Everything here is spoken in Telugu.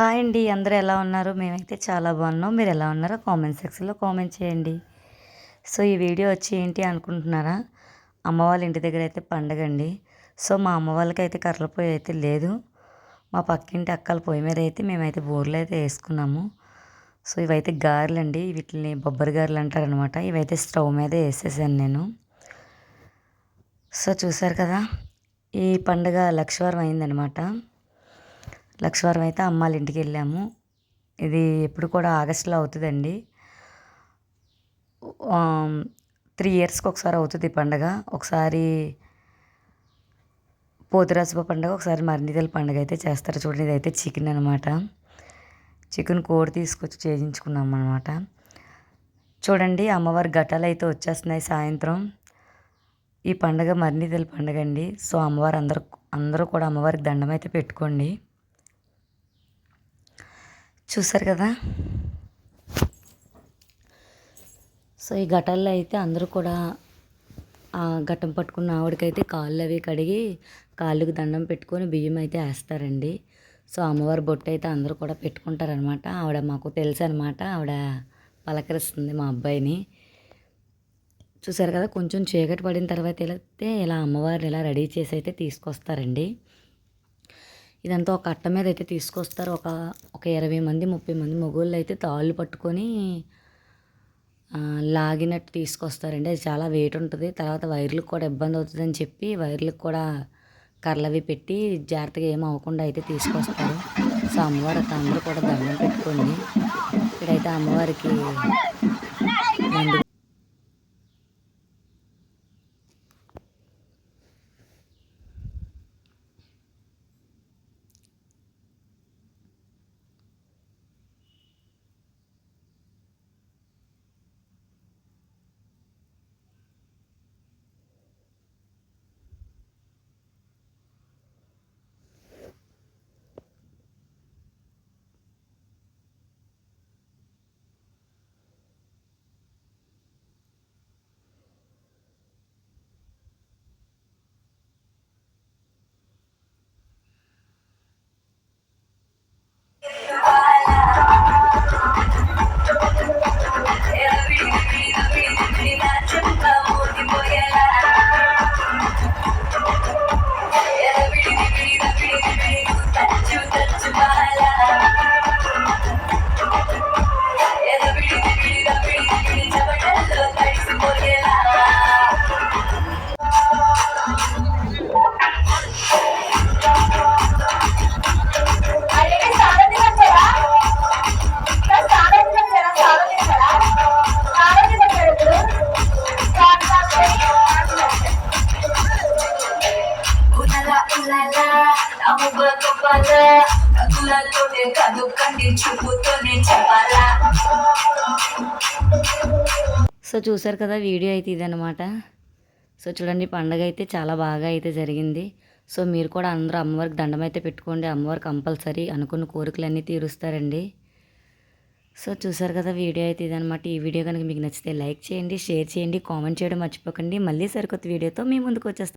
హాయ్ అండి. అందరూ ఎలా ఉన్నారు? మేమైతే చాలా బాగున్నాం. మీరు ఎలా ఉన్నారో కామెంట్ సెక్షన్‌లో కామెంట్ చేయండి. సో, ఈ వీడియో వచ్చి ఏంటి అనుకుంటున్నారా? అమ్మ వాళ్ళ ఇంటి దగ్గర అయితే పండగండి. సో, మా అమ్మ వాళ్ళకైతే కర్రల పొయ్యి అయితే లేదు. మా పక్కింటి అక్కల పొయ్యి మీద అయితే మేమైతే బూరెలు అయితే వేసుకున్నాము. సో, ఇవైతే గారెలండి. వీటిని బొబ్బరి గారెలు అంటారనమాట. ఇవైతే స్టవ్ మీద వేసేసాను నేను. సో, చూసారు కదా! ఈ పండుగ లక్షవారం అయిందనమాట. లక్షవారం అయితే అమ్మాళ్ళ ఇంటికి వెళ్ళాము. ఇది ఎప్పుడు కూడా ఆగస్టులో అవుతుందండి. 3 ఇయర్స్కి ఒకసారి అవుతుంది ఈ పండగ. ఒకసారి పోతురాజుప పండుగ, ఒకసారి మరినిదల పండుగ అయితే చేస్తారు. చూడండి, ఇదైతే చికెన్ అనమాట. చికెన్ కోడి తీసుకొచ్చి చేయించుకున్నాం అనమాట. చూడండి, అమ్మవారి ఘటాలు అయితే వచ్చేస్తున్నాయి సాయంత్రం. ఈ పండుగ మరినిదల పండుగ అండి. సో, అమ్మవారు అందరూ కూడా అమ్మవారికి దండం అయితే పెట్టుకోండి. చూసారు కదా! సో, ఈ ఘటాల్లో అయితే అందరూ కూడా ఘటం పట్టుకున్న ఆవిడకైతే కాళ్ళు అవి కడిగి కాళ్ళకి దండం పెట్టుకొని బియ్యం అయితే వేస్తారండి. సో, అమ్మవారి బొట్టు అయితే అందరూ కూడా పెట్టుకుంటారనమాట. ఆవిడ మాకు తెలుసు అనమాట. ఆవిడ పలకరిస్తుంది మా అబ్బాయిని. చూసారు కదా! కొంచెం చీకటి పడిన తర్వాత అయితే ఇలా అమ్మవారిని ఇలా రెడీ చేసి అయితే తీసుకొస్తారండి. ఇదంతా ఒక అట్ట మీద అయితే తీసుకొస్తారు. ఒక 20 మంది 30 మంది మగోళ్ళు అయితే తాళ్ళు పట్టుకొని లాగినట్టు తీసుకొస్తారండి. అది చాలా వెయిట్ ఉంటుంది. తర్వాత వైర్లకు కూడా ఇబ్బంది అవుతుందని చెప్పి వైర్లకు కూడా కర్రలవి పెట్టి జాగ్రత్తగా ఏమి అవ్వకుండా అయితే తీసుకొస్తారు. సో, అమ్మవారికి అందరూ కూడా దండం పెట్టుకోండి. ఇక్కడైతే అమ్మవారికి మందు సో, చూసారు కదా! వీడియో అయితే ఇదనమాట. సో, చూడండి, పండగ అయితే చాలా బాగా అయితే జరిగింది. సో, మీరు కూడా అందరూ అమ్మవారికి దండం అయితే పెట్టుకోండి. అమ్మవారు కంపల్సరీ అనుకున్న కోరికలన్నీ తీరుస్తారండి. సో, చూసారు కదా! వీడియో అయితే ఇదనమాట. ఈ వీడియో కనుక మీకు నచ్చితే లైక్ చేయండి, షేర్ చేయండి, కామెంట్ చేయడం మర్చిపోకండి. మళ్ళీ సరికొత్త వీడియోతో మీ ముందుకు వచ్చేస్తాను.